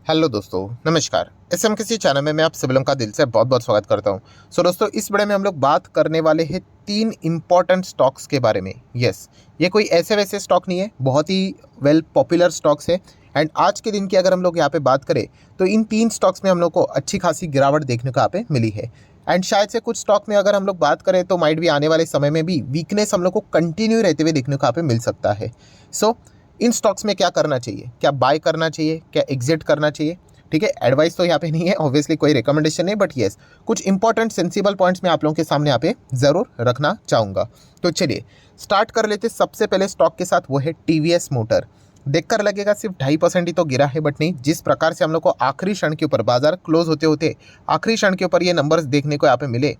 Hello दोस्तों, नमस्कार। SMKC channel में मैं आप सभी लोगों का दिल से बहुत बहुत स्वागत करता हूं। दोस्तों, इस वीडियो में हम लोग बात करने वाले हैं तीन इंपॉर्टेंट स्टॉक्स के बारे में। यस, ये कोई ऐसे वैसे स्टॉक नहीं है, बहुत ही वेल पॉपुलर स्टॉक्स है। एंड आज के दिन की अगर हम लोग यहाँ पे बात करें तो इन तीन स्टॉक्स में हम लोग को अच्छी खासी गिरावट देखने को यहाँ पे मिली है। एंड शायद से कुछ स्टॉक में अगर हम लोग बात करें तो माइट भी आने वाले समय में भी वीकनेस हम लोग को कंटिन्यू रहते हुए देखने को यहाँ पे मिल सकता है। इन स्टॉक्स में क्या करना चाहिए, क्या बाय करना चाहिए, क्या एग्जिट करना चाहिए। ठीक है, एडवाइस तो यहाँ पे नहीं है, ऑब्वियसली कोई रिकमेंडेशन नहीं, बट येस कुछ इंपॉर्टेंट सेंसिबल पॉइंट्स मैं आप लोगों के सामने यहाँ पे ज़रूर रखना चाहूँगा। तो चलिए स्टार्ट कर लेते। सबसे पहले स्टॉक के साथ वो है टीवीएस मोटर। देखकर लगेगा सिर्फ 2.5% ही तो गिरा है, बट नहीं, जिस प्रकार से हम लोग को आखिरी क्षण के ऊपर बाजार क्लोज होते होते आखिरी क्षण के ऊपर ये नंबर्स देखने को यहाँ पे मिले,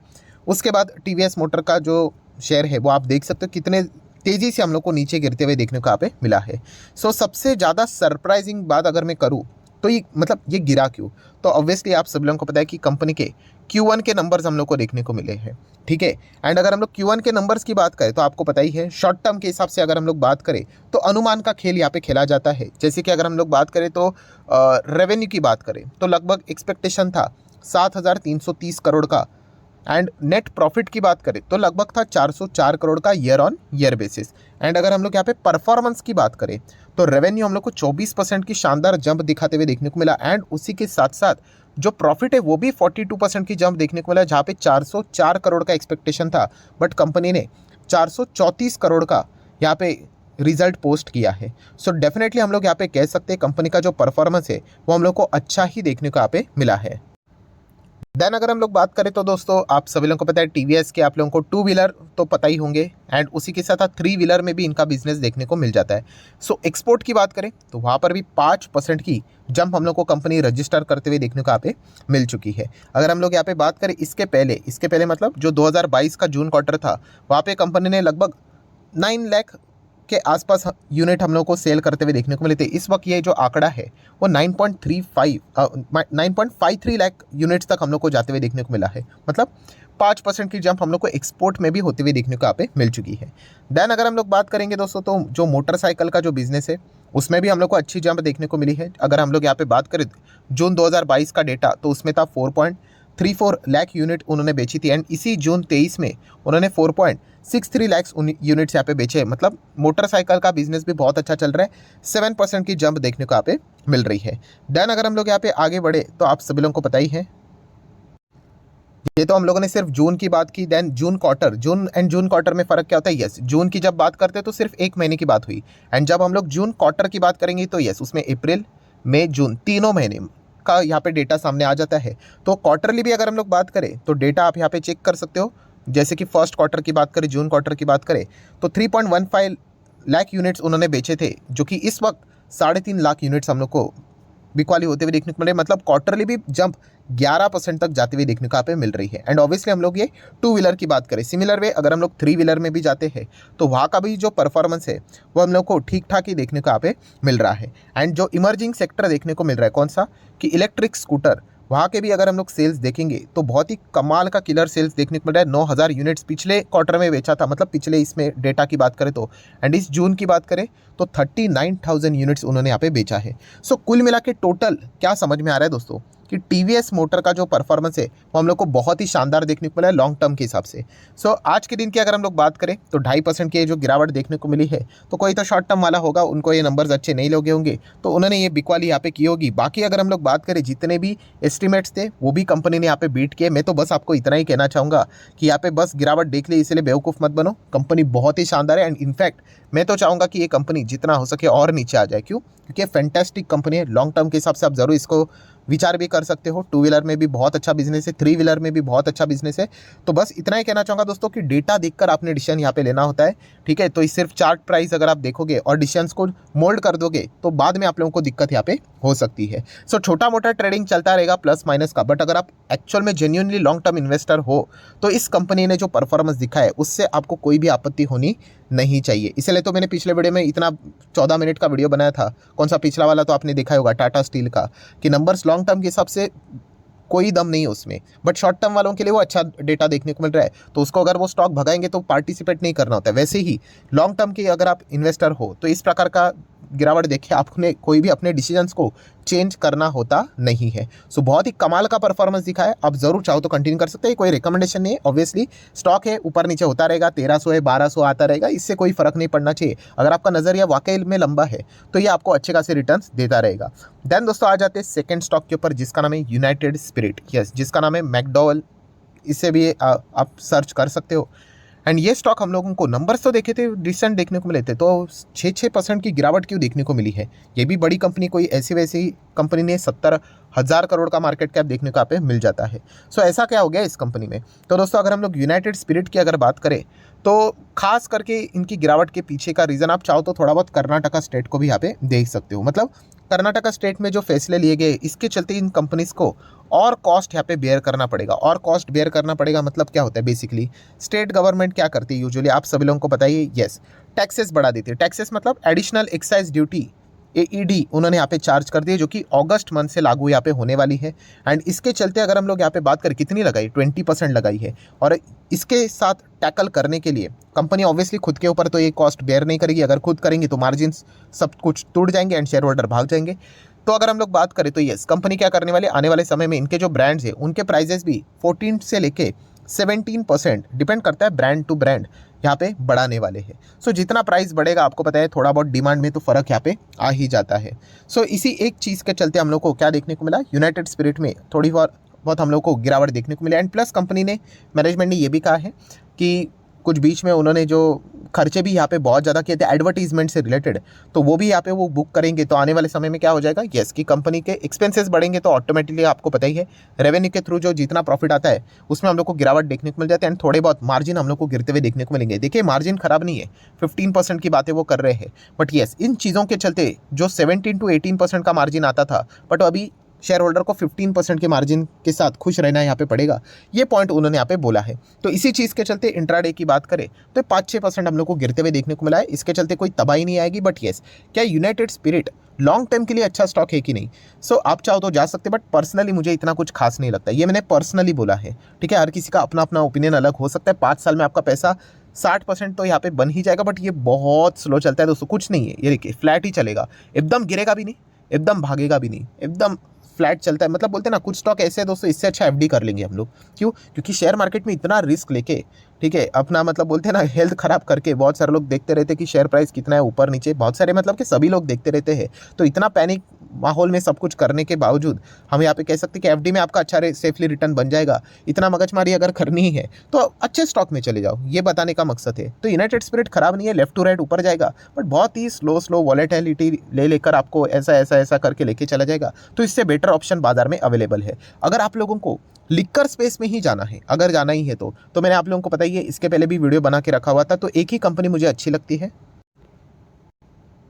उसके बाद टीवीएस मोटर का जो शेयर है वो आप देख सकते हो कितने तेजी से हम लोग को नीचे गिरते हुए देखने को यहाँ पे मिला है। सबसे ज़्यादा सरप्राइजिंग बात अगर मैं करूँ तो ये गिरा क्यों। तो ऑब्वियसली आप सब लोगों को पता है कि कंपनी के Q1 के नंबर्स हम लोग को देखने को मिले हैं। ठीक है, एंड अगर हम लोग Q1 के नंबर्स की बात करें तो आपको पता ही है, शॉर्ट टर्म के हिसाब से अगर हम लोग बात करें तो अनुमान का खेल यहाँ पे खेला जाता है। जैसे कि अगर हम लोग बात करें तो रेवेन्यू की बात करें तो लगभग एक्सपेक्टेशन था 7,330 करोड़ का। एंड नेट प्रॉफिट की बात करें तो लगभग था 404 करोड़ का year on year basis. And अगर हम लोग यहाँ पे परफॉर्मेंस की बात करें तो रेवेन्यू हम लोग को 24% की शानदार जंप दिखाते हुए देखने को मिला। एंड उसी के साथ साथ जो प्रॉफिट है वो भी 42% की जंप देखने को मिला, जहाँ पे 404 करोड़ का एक्सपेक्टेशन था, बट कंपनी ने 434 करोड़ का यहाँ पे रिजल्ट पोस्ट किया है। डेफिनेटली हम लोग यहाँ पे कह सकते हैं कंपनी का जो परफॉर्मेंस है वो हम लोग को अच्छा ही देखने को यहाँ पे मिला है। देन अगर हम लोग बात करें तो दोस्तों आप सभी लोगों को पता है टीवीएस के आप लोगों को टू व्हीलर तो पता ही होंगे, एंड उसी के साथ साथ थ्री व्हीलर में भी इनका बिजनेस देखने को मिल जाता है। एक्सपोर्ट की बात करें तो वहाँ पर भी 5% की जंप हम लोग को कंपनी रजिस्टर करते हुए देखने को यहाँ पे मिल चुकी है। अगर हम लोग यहाँ पे बात करें इसके पहले मतलब जो 2022 का जून क्वार्टर था, वहाँ पे कंपनी ने लगभग 9 लाख के आसपास यूनिट हम लोग को सेल करते हुए देखने को मिले थे। इस वक्त ये जो आंकड़ा है वो 9.53 लाख यूनिट्स तक हम लोग को जाते हुए देखने को मिला है। मतलब 5% की जंप हम लोग को एक्सपोर्ट में भी होते हुए देखने को यहाँ पे मिल चुकी है। देन अगर हम लोग बात करेंगे दोस्तों तो जो मोटरसाइकिल का जो बिजनेस है उसमें भी हम लोग को अच्छी जंप देखने को मिली है। अगर हम लोग यहाँ पे बात करें जून 2022 का डेटा तो उसमें था 4.34 लाख यूनिट उन्होंने बेची थी। एंड इसी जून 23 में उन्होंने 4.63 लाख यूनिट्स यहाँ पे बेचे। मतलब मोटरसाइकिल का बिजनेस भी बहुत अच्छा चल रहा है, 7% की जंप देखने को यहाँ पे मिल रही है। देन अगर हम लोग यहाँ पे आगे बढ़े तो आप सभी लोगों को पता ही है, ये तो हम लोगों ने सिर्फ जून की बात की। देन जून क्वार्टर में फर्क क्या होता है। यस, जून की जब बात करते हैं तो सिर्फ एक महीने की बात हुई, एंड जब हम लोग जून क्वार्टर की बात करेंगे तो यस उसमें अप्रैल मई जून तीनों महीने का यहाँ पे डेटा सामने आ जाता है। तो क्वार्टरली भी अगर हम लोग बात करें तो डेटा आप यहाँ पे चेक कर सकते हो। जैसे कि फर्स्ट क्वार्टर की बात करें, जून क्वार्टर की बात करें तो 3.15 लाख यूनिट्स उन्होंने बेचे थे, जो कि इस वक्त 3.5 लाख यूनिट्स हम लोग को बिकवाली होते हुए देखने को मिले। मतलब क्वार्टरली भी जंप 11% तक जाते हुए देखने को यहाँ पे मिल रही है। एंड ऑब्वियसली हम लोग ये टू व्हीलर की बात करें, सिमिलर वे अगर हम लोग थ्री व्हीलर में भी जाते हैं तो वहाँ का भी जो परफॉर्मेंस है वो हम लोग को ठीक ठाक ही देखने को यहाँ पे मिल रहा है। एंड जो इमर्जिंग सेक्टर देखने को मिल रहा है कौन सा, कि इलेक्ट्रिक स्कूटर, वहाँ के भी अगर हम लोग सेल्स देखेंगे तो बहुत ही कमाल का किलर सेल्स देखने को मिल रहा है। 9,000 यूनिट्स पिछले क्वार्टर में बेचा था, मतलब पिछले इसमें डेटा की बात करें तो। एंड इस जून की बात करें तो 39,000 यूनिट्स उन्होंने यहाँ पे बेचा है। कुल मिला के टोटल क्या समझ में आ रहा है दोस्तों, कि टीवीएस मोटर का जो परफॉर्मेंस है वो हम लोग को बहुत ही शानदार देखने को मिला है लॉन्ग टर्म के हिसाब से। आज के दिन की अगर हम लोग बात करें तो 2.5% की जो गिरावट देखने को मिली है, तो कोई तो शॉर्ट टर्म वाला होगा, उनको ये नंबर्स अच्छे नहीं लगे होंगे तो उन्होंने ये बिकवाली यहाँ पे की होगी। बाकी अगर हम लोग बात करें जितने भी एस्टिमेट्स थे वो भी कंपनी ने यहाँ पे बीट किए। मैं तो बस आपको इतना ही कहना चाहूँगा कि यहाँ पे बस गिरावट देख ली इसलिए बेवकूफ़ मत बनो, कंपनी बहुत ही शानदार है। एंड इनफैक्ट मैं तो चाहूँगा कि ये कंपनी जितना हो सके और नीचे आ जाए। क्यों? क्योंकि फैंटास्टिक कंपनी है। लॉन्ग टर्म के हिसाब से आप जरूर इसको विचार भी कर सकते हो। टू व्हीलर में भी बहुत अच्छा बिजनेस है, थ्री व्हीलर में भी बहुत अच्छा बिजनेस है। तो बस इतना ही कहना चाहूँगा दोस्तों कि डेटा देखकर आपने डिसीजन यहाँ पे लेना होता है। ठीक है, तो इस सिर्फ चार्ट प्राइस अगर आप देखोगे और डिसीजंस को मोल्ड कर दोगे तो बाद में आप लोगों को दिक्कत यहाँ पे हो सकती है। छोटा मोटा ट्रेडिंग चलता रहेगा प्लस माइनस का, बट अगर आप एक्चुअल में जेन्युइनली लॉन्ग टर्म इन्वेस्टर हो तो इस कंपनी ने जो परफॉर्मेंस दिखा है उससे आपको कोई भी आपत्ति होनी नहीं चाहिए। इसलिए तो मैंने पिछले वीडियो में इतना 14 मिनट का वीडियो बनाया था। कौन सा पिछला वाला तो आपने देखा होगा, टाटा स्टील का, कि नंबर्स लॉन्ग टर्म के हिसाब से कोई दम नहीं है उसमें, बट शॉर्ट टर्म वालों के लिए वो अच्छा डेटा देखने को मिल रहा है, तो उसको अगर वो स्टॉक भगाएंगे तो पार्टिसिपेट नहीं करना होता है। वैसे ही लॉन्ग टर्म के अगर आप इन्वेस्टर हो तो इस प्रकार का गिरावट देख के आपने कोई भी अपने डिसीजंस को चेंज करना होता नहीं है। सो बहुत ही कमाल का परफॉर्मेंस दिखा है। आप जरूर चाहो तो कंटिन्यू कर सकते हैं, कोई रिकमेंडेशन नहीं है। ऑब्वियसली स्टॉक है, ऊपर नीचे होता रहेगा, 1300 है, 1200 आता रहेगा, इससे कोई फर्क नहीं पड़ना चाहिए। अगर आपका नजरिया वाकई में लंबा है तो ये आपको अच्छे खासे रिटर्न्स देता रहेगा। देन दोस्तों आ जाते हैं सेकंड स्टॉक के ऊपर, जिसका नाम है यूनाइटेड स्पिरिट, यस, जिसका नाम है मैकडॉवेल, इससे भी आप सर्च कर सकते हो। एंड ये स्टॉक हम लोगों को नंबर्स तो देखे थे डिसेंट देखने को मिले थे, तो 6% की गिरावट क्यों देखने को मिली है। ये भी बड़ी कंपनी, कोई ऐसी वैसी कंपनी ने 70,000 करोड़ का मार्केट कैप देखने को यहाँ पे मिल जाता है। सो ऐसा क्या हो गया इस कंपनी में। तो दोस्तों अगर हम लोग यूनाइटेड स्पिरिट की अगर बात करें तो खास करके इनकी गिरावट के पीछे का रीज़न आप चाहो तो थोड़ा बहुत कर्नाटका स्टेट को भी यहाँ पे देख सकते हो। मतलब कर्नाटका स्टेट में जो फैसले लिए गए, इसके चलते इन कंपनीज को और कॉस्ट यहाँ पे बेयर करना पड़ेगा। और कॉस्ट बेयर करना पड़ेगा मतलब क्या होता है, बेसिकली स्टेट गवर्नमेंट क्या करती है यूजुअली, आप सभी लोगों को बताइए, यस, टैक्सेस बढ़ा देती है। टैक्सेस मतलब एडिशनल एक्साइज ड्यूटी, AED उन्होंने यहाँ पे चार्ज कर दी है, जो कि अगस्त मंथ से लागू यहाँ पे होने वाली है। एंड इसके चलते अगर हम लोग यहाँ पे बात करें कितनी लगाई, 20% लगाई है। और इसके साथ टैकल करने के लिए कंपनी ऑब्वियसली खुद के ऊपर तो ये कॉस्ट बेयर नहीं करेगी। अगर खुद करेंगी तो मार्जिन सब कुछ टूट जाएंगे एंड शेयर होल्डर भाग जाएंगे। तो अगर हम लोग बात करें तो यस, कंपनी क्या करने वाली, आने वाले समय में इनके जो ब्रांड्स है उनके प्राइजेस भी 14 से लेके 17%, डिपेंड करता है ब्रांड टू ब्रांड, यहाँ पे बढ़ाने वाले हैं। सो जितना प्राइस बढ़ेगा आपको पता है थोड़ा बहुत डिमांड में तो फ़र्क यहाँ पे आ ही जाता है। सो इसी एक चीज़ के चलते हम लोग को क्या देखने को मिला, यूनाइटेड स्पिरिट में थोड़ी बहुत हम लोग को गिरावट देखने को मिली। एंड प्लस कंपनी ने, मैनेजमेंट ने ये भी कहा है कि कुछ बीच में उन्होंने जो खर्चे भी यहाँ पे बहुत ज़्यादा किए थे एडवर्टीजमेंट से रिलेटेड, तो वो भी यहाँ पे वो बुक करेंगे। तो आने वाले समय में क्या हो जाएगा, यस, कि कंपनी के एक्सपेंसेस बढ़ेंगे तो ऑटोमेटिकली आपको पता ही है रेवेन्यू के थ्रू जो जितना प्रॉफिट आता है उसमें हम लोग को गिरावट देखने को मिल जाती है। एंड थोड़े बहुत मार्जिन हम लोग को गिरते हुए देखने को मिलेंगे। देखिए मार्जिन खराब नहीं है, 15% की बातें वो कर रहे हैं, बट यस इन चीज़ों के चलते जो 17 to 18% का मार्जिन आता था, बट अभी शेयर होल्डर को 15% के मार्जिन के साथ खुश रहना यहाँ पे पड़ेगा। ये पॉइंट उन्होंने यहाँ पे बोला है। तो इसी चीज़ के चलते इंट्राडे की बात करें तो 5-6% हम लोग को गिरते हुए देखने को मिला है। इसके चलते कोई तबाही नहीं आएगी। बट येस, क्या यूनाइटेड स्पिरिट लॉन्ग टर्म के लिए अच्छा स्टॉक है कि नहीं, सो आप चाहो तो जा सकते, बट पर्सनली मुझे इतना कुछ खास नहीं लगता। ये मैंने पर्सनली बोला है, ठीक है। हर किसी का अपना अपना ओपिनियन अलग हो सकता है। 5 साल में आपका पैसा 60% तो यहाँ पे बन ही जाएगा, बट ये बहुत स्लो चलता है दोस्तों। कुछ नहीं है, ये देखिए फ्लैट ही चलेगा, एकदम गिरेगा भी नहीं, एकदम भागेगा भी नहीं, एकदम फ्लैट चलता है। मतलब बोलते हैं ना कुछ स्टॉक ऐसे है दोस्तों, इससे अच्छा FD कर लेंगे हम लोग। क्यों? क्योंकि शेयर मार्केट में इतना रिस्क लेके, ठीक है, अपना मतलब बोलते हैं ना हेल्थ खराब करके बहुत सारे लोग देखते रहते हैं कि शेयर प्राइस कितना है ऊपर नीचे, बहुत सारे मतलब कि सभी लोग देखते रहते हैं। तो इतना पैनिक माहौल में सब कुछ करने के बावजूद हम यहाँ पे कह सकते हैं कि FD में आपका अच्छा सेफली रिटर्न बन जाएगा। इतना मगजमारी अगर करनी ही है तो अच्छे स्टॉक में चले जाओ, ये बताने का मकसद है। तो यूनाइटेड स्पिरिट खराब नहीं है, लेफ्ट टू राइट ऊपर जाएगा, बट बहुत ही स्लो वॉलेटिलिटी ले लेकर आपको ऐसा करके लेके चला जाएगा। तो इससे बेटर ऑप्शन बाजार में अवेलेबल है। अगर आप लोगों को लिक्कर स्पेस में ही जाना है, अगर जाना ही है तो मैंने आप लोगों को पता ही है, इसके पहले भी वीडियो बना के रखा हुआ था। तो एक ही कंपनी मुझे अच्छी लगती है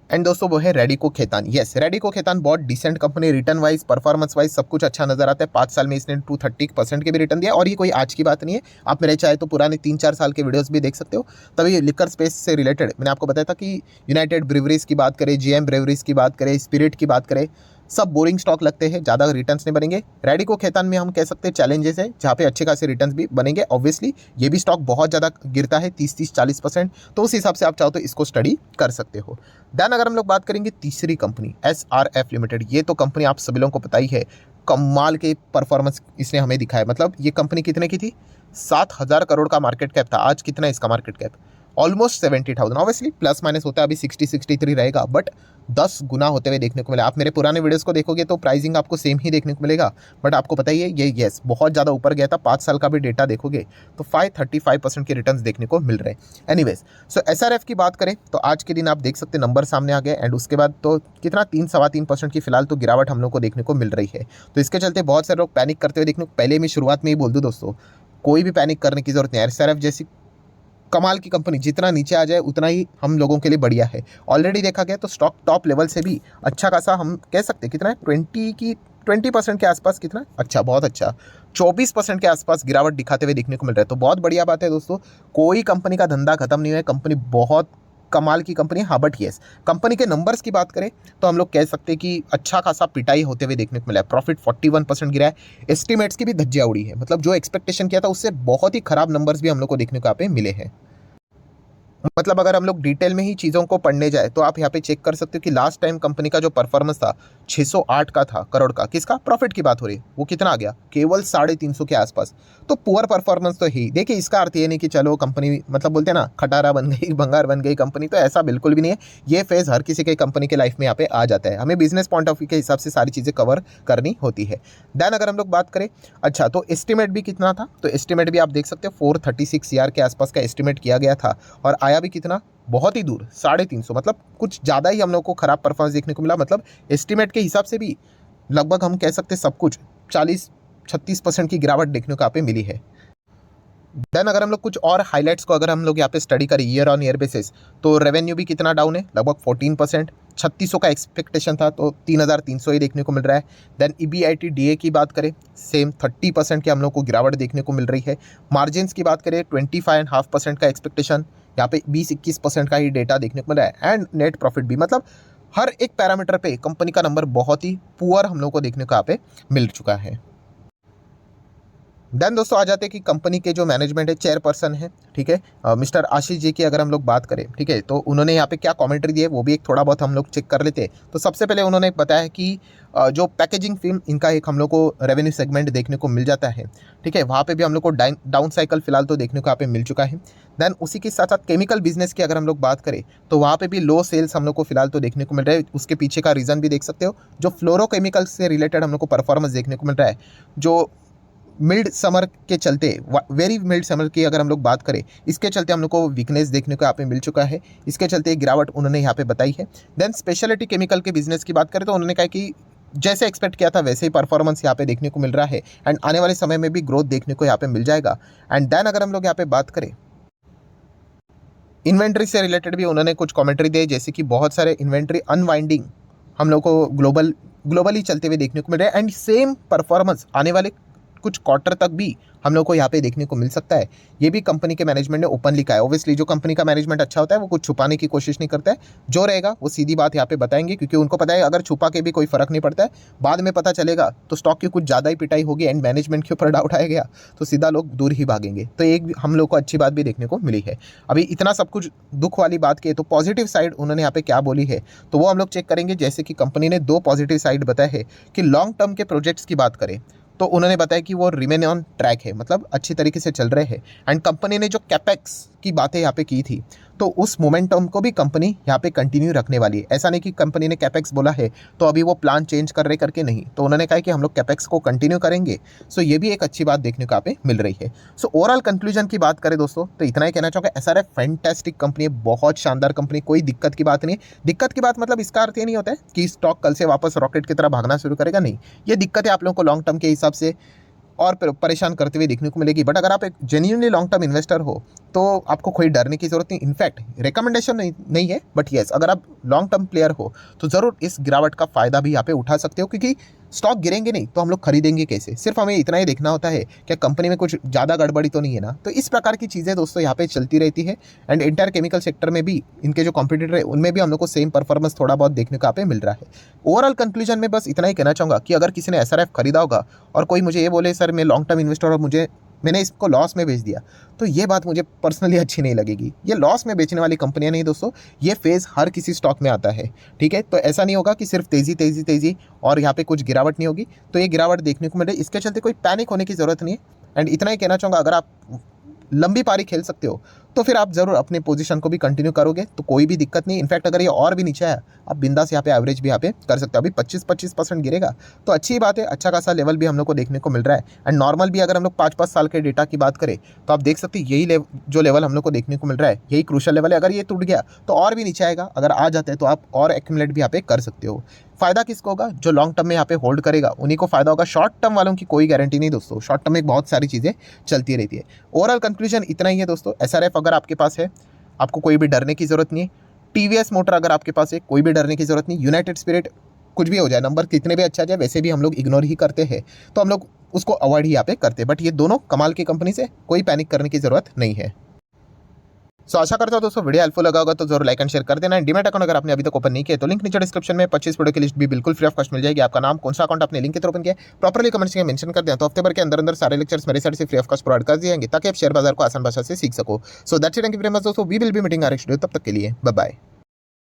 एंड दोस्तों वो है रेडिको खेतान। यस, रेडिको खेतान बहुत decent company, return wise performance wise सब कुछ अच्छा नजर आता है। 5 साल में इसने 230% के भी रिटर्न दिया। और ये कोई आज की बात नहीं है, आप मेरे चाहे तो पुराने 3-4 साल के वीडियोस भी देख सकते हो। तभी लिकर स्पेस से रिलेटेड मैंने आपको बताया था कि यूनाइटेड ब्रिवरीज की बात करें, GM ब्रिवरीज की बात करें, स्पिरिट की बात करें, सब बोरिंग स्टॉक लगते हैं, ज़्यादा रिटर्न्स नहीं बनेंगे। रेडिको खेतान में हम कह सकते हैं चैलेंजेस है, जहाँ पे अच्छे खासे रिटर्न्स भी बनेंगे। ऑब्वियसली ये भी स्टॉक बहुत ज़्यादा गिरता है, 30-40%, तो उस हिसाब से आप चाहो तो इसको स्टडी कर सकते हो। देन अगर हम लोग बात करेंगे तीसरी कंपनी SRF लिमिटेड, ये तो कंपनी आप सभी लोगों को पता ही है, कमाल के परफॉर्मेंस इसने हमें दिखाया। मतलब ये कंपनी कितने की थी, 7,000 करोड़ का मार्केट कैप था। आज कितना है इसका market cap, almost 70,000। Obviously plus minus होता है, अभी 60-63 रहेगा, बट 10 गुना होते हुए देखने को मिला। आप मेरे पुराने वीडियोस को देखोगे तो प्राइसिंग आपको सेम ही देखने को मिलेगा, बट आपको पता ही है ये यस बहुत ज़्यादा ऊपर गया था। 5 साल का भी डेटा देखोगे तो 535% के रिटर्न्स देखने को मिल रहे हैं। एनीवेज, सो SRF की बात करें तो आज के दिन आप देख सकते नंबर सामने आ गए। एंड उसके बाद तो कितना 3-3.25% की फिलहाल तो गिरावट हम लोग को देखने को मिल रही है। तो इसके चलते बहुत सारे लोग पैनिक करते हुए देखने को, पहले मैं शुरुआत में ही बोल दूँ दोस्तों, कोई भी पैनिक करने की जरूरत नहीं है। SRF जैसी कमाल की कंपनी जितना नीचे आ जाए उतना ही हम लोगों के लिए बढ़िया है। ऑलरेडी देखा गया तो स्टॉक टॉप लेवल से भी अच्छा खासा हम कह सकते हैं, कितना है 20% के आसपास, कितना अच्छा, बहुत अच्छा 24% के आसपास गिरावट दिखाते हुए देखने को मिल रहा है। तो बहुत बढ़िया बात है दोस्तों, कोई कंपनी का धंधा खत्म नहीं हुआ है, कंपनी बहुत कमाल की कंपनी है। हाँ बट येस, कंपनी के नंबर्स की बात करें तो हम लोग कह सकते हैं कि अच्छा खासा पिटाई होते हुए देखने को मिला है। प्रॉफिट 41% गिरा है, एस्टिमेट्स की भी धज्जियां उड़ी है। मतलब जो एक्सपेक्टेशन किया था उससे बहुत ही खराब नंबर्स भी हम लोग को देखने को यहाँ पे मिले हैं। मतलब अगर हम लोग डिटेल में ही चीज़ों को पढ़ने जाए तो आप यहाँ पे चेक कर सकते हो कि लास्ट टाइम कंपनी का जो परफॉर्मेंस था 608 का था करोड़ का, किसका प्रॉफिट की बात हो रही है, वो कितना आ गया केवल 350 के आसपास। तो पुअर परफॉर्मेंस तो ही देखिए, इसका अर्थ ये नहीं कि चलो कंपनी मतलब बोलते हैं ना खटारा बन गई भंगार बन गई कंपनी, तो ऐसा बिल्कुल भी नहीं है। ये फेज़ हर किसी के कंपनी के लाइफ में यहाँ पे आ जाता है, हमें बिजनेस पॉइंट ऑफ व्यू के हिसाब से सारी चीज़ें कवर करनी होती है। देन अगर हम लोग बात करें, अच्छा तो एस्टिमेट भी कितना था, तो एस्टिमेट भी आप देख सकते हो 436 CR के आसपास का एस्टिमेट किया गया था और आया भी कितना, बहुत ही दूर 350, मतलब कुछ ज़्यादा ही हम लोग को खराब परफॉर्मेंस देखने को मिला। मतलब एस्टिमेट के हिसाब से भी लगभग हम कह सकते हैं सब कुछ 40-36% की गिरावट देखने को यहाँ पे मिली है। देन अगर हम लोग कुछ और हाइलाइट्स को अगर हम लोग यहाँ पे स्टडी करें ईयर ऑन ईयर बेसिस, तो रेवेन्यू भी कितना डाउन है, लगभग 14%। 3600 का एक्सपेक्टेशन था तो 3300 ही देखने को मिल रहा है। देन EBITDA की बात करें, सेम 30% की हम लोग को गिरावट देखने को मिल रही है। मार्जिन्स की बात करें 25.5% का एक्सपेक्टेशन, यहाँ पे 20-21% का ही डेटा देखने को मिल रहा है। एंड नेट प्रॉफिट भी, मतलब हर एक पैरामीटर पे कंपनी का नंबर बहुत ही पुअर हम लोग को देखने को यहाँ पे मिल चुका है। देन दोस्तों आ जाते हैं कि कंपनी के जो मैनेजमेंट है, चेयरपर्सन है, ठीक है, मिस्टर आशीष जी की अगर हम लोग बात करें, ठीक है, तो उन्होंने यहाँ पे क्या कमेंट्री दी है वो भी एक थोड़ा बहुत हम लोग चेक कर लेते हैं। तो सबसे पहले उन्होंने बताया कि जो पैकेजिंग फिल्म इनका एक हम लोग को रेवेन्यू सेगमेंट देखने को मिल जाता है, ठीक है, वहाँ पे भी हम लोग को डाउन साइकिल फिलहाल तो देखने को यहाँ पे मिल चुका है। देन उसी के साथ साथ केमिकल बिजनेस की अगर हम लोग बात करें तो वहाँ पे भी लो सेल्स हम लोग को फिलहाल तो देखने को मिल रहा है। उसके पीछे का रीज़न भी देख सकते हो, जो फ्लोरोकेमिकल्स से रिलेटेड हम लोग को परफॉर्मेंस देखने को मिल रहा है, जो मिल्ड समर के चलते, वेरी मिल्ड समर की अगर हम लोग बात करें, इसके चलते हम लोग को वीकनेस देखने को यहाँ पे मिल चुका है, इसके चलते गिरावट उन्होंने यहाँ पे बताई है। देन स्पेशलिटी केमिकल के बिजनेस की बात करें तो उन्होंने कहा कि जैसे एक्सपेक्ट किया था वैसे ही परफॉर्मेंस यहाँ पे देखने को मिल रहा है एंड आने वाले समय में भी ग्रोथ देखने को यहाँ पे मिल जाएगा। एंड देन अगर हम लोग यहाँ पे बात करें इन्वेंट्री से रिलेटेड भी उन्होंने कुछ कमेंट्री दी, जैसे कि बहुत सारे इन्वेंट्री अनवाइंडिंग हम लोग को ग्लोबली चलते हुए देखने को मिल रहा है एंड सेम परफॉर्मेंस आने वाले कुछ क्वार्टर तक भी हम लोग को यहाँ पे देखने को मिल सकता है। ये भी कंपनी के मैनेजमेंट ने ओपनली कहा है। ऑब्वियसली जो कंपनी का मैनेजमेंट अच्छा होता है वो कुछ छुपाने की कोशिश नहीं करता है, जो रहेगा वो सीधी बात यहाँ पे बताएंगे, क्योंकि उनको पता है अगर छुपा के भी कोई फर्क नहीं पड़ता है, बाद में पता चलेगा तो स्टॉक की कुछ ज़्यादा ही पिटाई होगी एंड मैनेजमेंट के ऊपर डाउट आया गया तो सीधा लोग दूर ही भागेंगे। तो एक हम लोग को अच्छी बात भी देखने को मिली है। अभी इतना सब कुछ दुख वाली बात की है तो पॉजिटिव साइड उन्होंने यहाँ पे क्या बोली है तो वो हम लोग चेक करेंगे। जैसे कि कंपनी ने 2 पॉजिटिव साइड बताए हैं कि लॉन्ग टर्म के प्रोजेक्ट्स की बात करें तो उन्होंने बताया कि वो रिमेन ऑन ट्रैक है, मतलब अच्छी तरीके से चल रहे हैं। एंड कंपनी ने जो कैपेक्स की बातें यहाँ पे की थी तो उस मोमेंटम को भी कंपनी यहाँ पे कंटिन्यू रखने वाली है। ऐसा नहीं कि कंपनी ने कैपेक्स बोला है तो अभी वो प्लान चेंज कर रहे करके नहीं, तो उन्होंने कहा कि हम लोग कैपेक्स को कंटिन्यू करेंगे। सो ये भी एक अच्छी बात देखने को यहाँ पे मिल रही है। सो ओवरऑल कंक्लूजन की बात करें दोस्तों तो इतना ही कहना चाहूँगा, SRF फैंटास्टिक कंपनी है, बहुत शानदार कंपनी, कोई दिक्कत की बात नहीं। दिक्कत की बात मतलब इसका अर्थ ये नहीं होता है कि स्टॉक कल से वापस रॉकेट की तरह भागना शुरू करेगा, नहीं। ये दिक्कतें आप लोगों को लॉन्ग टर्म के हिसाब से और परेशान करते हुए देखने को मिलेगी। बट अगर आप एक जेन्युइनली लॉन्ग टर्म इन्वेस्टर हो तो आपको कोई डरने की जरूरत नहीं। इनफैक्ट रिकमेंडेशन नहीं है, बट येस अगर आप लॉन्ग टर्म प्लेयर हो तो ज़रूर इस गिरावट का फ़ायदा भी यहाँ पे उठा सकते हो, क्योंकि स्टॉक गिरेंगे नहीं तो हम लोग खरीदेंगे कैसे। सिर्फ हमें इतना ही देखना होता है क्या कंपनी में कुछ ज़्यादा गड़बड़ी तो नहीं है ना। तो इस प्रकार की चीज़ें दोस्तों यहाँ पे चलती रहती है। एंड इंटायर केमिकल सेक्टर में भी इनके जो कॉम्पिटिटर है उनमें भी हम लोग को सेम परफॉर्मेंस थोड़ा बहुत देखने को यहाँ पे मिल रहा है। ओवरऑल कंक्लूजन में बस इतना ही कहना चाहूँगा कि अगर किसी ने SRF खरीदा होगा और कोई मुझे ये बोले सर मैं लॉन्ग टर्म इन्वेस्टर और मैंने इसको लॉस में बेच दिया, तो ये बात मुझे पर्सनली अच्छी नहीं लगेगी। ये लॉस में बेचने वाली कंपनियां नहीं दोस्तों, ये फेज़ हर किसी स्टॉक में आता है, ठीक है। तो ऐसा नहीं होगा कि सिर्फ तेज़ी और यहाँ पे कुछ गिरावट नहीं होगी, तो ये गिरावट देखने को मिले, इसके चलते कोई पैनिक होने की ज़रूरत नहीं है। एंड इतना ही कहना चाहूँगा, अगर आप लंबी पारी खेल सकते हो तो फिर आप ज़रूर अपने पोजीशन को भी कंटिन्यू करोगे तो कोई भी दिक्कत नहीं। इनफैक्ट अगर ये और भी नीचे है आप बिंदास यहाँ पे एवरेज भी यहाँ पे कर सकते हो। अभी 25% गिरेगा तो अच्छी बात है, अच्छा खासा लेवल भी हम लोग को देखने को मिल रहा है। एंड नॉर्मल भी अगर हम लोग 5-5 साल के डेटा की बात करें तो आप देख सकते हैं यही जो लेवल हम लोग को देखने को मिल रहा है यही क्रूशल लेवल है। अगर ये टूट गया तो और भी नीचे आएगा, अगर आ जाता है तो आप और एक्यूमुलेट भी यहाँ पे कर सकते हो। फायदा किसको होगा, जो लॉन्ग टर्म में यहाँ पे होल्ड करेगा उन्हीं को फायदा होगा। शॉर्ट टर्म वालों की कोई गारंटी नहीं दोस्तों, शॉर्ट टर्म में बहुत सारी चीज़ें चलती रहती है। ओवरऑल कंक्लूजन इतना ही है दोस्तों, SRF अगर आपके पास है आपको कोई भी डरने की ज़रूरत नहीं है। TVS मोटर अगर आपके पास है कोई भी डरने की ज़रूरत नहीं। यूनाइटेड स्पिरिट कुछ भी हो जाए, नंबर कितने भी अच्छा जाए वैसे भी हम लोग इग्नोर ही करते हैं, तो हम लोग उसको अवॉइड ही यहाँ पे करते हैं। बट ये दोनों कमाल की कंपनी से कोई पैनिक करने की ज़रूरत नहीं है। सो आशा करता हूँ दोस्तों वीडियो हेल्पफुल लगा होगा तो जरूर लाइक एंड शेयर कर देना। डीमैट अकाउंट अगर आपने अभी तक ओपन नहीं किया तो लिंक नीचे डिस्क्रिप्शन में 25 प्रोडक्ट की लिस्ट भी बिल्कुल फ्री ऑफ कॉस्ट मिल जाएगी। आपका नाम, कौन सा अकाउंट आपने लिंक के थ्रू ओपन किया, प्रॉपर्ली कमेंट्स में मेंशन कर दिया तो हफ्ते भर के अंदर अंदर सारे लेक्चर्स मेरे साइड से फ्री ऑफ कॉस्ट प्रोवाइड कर दिए जाएंगे ताकि आप शेयर बाजार को आसान भाषा से सीख सको। So that's it, thank you very much दोस्तों, we will be meeting our next video, तब तक के लिए बाय बाय।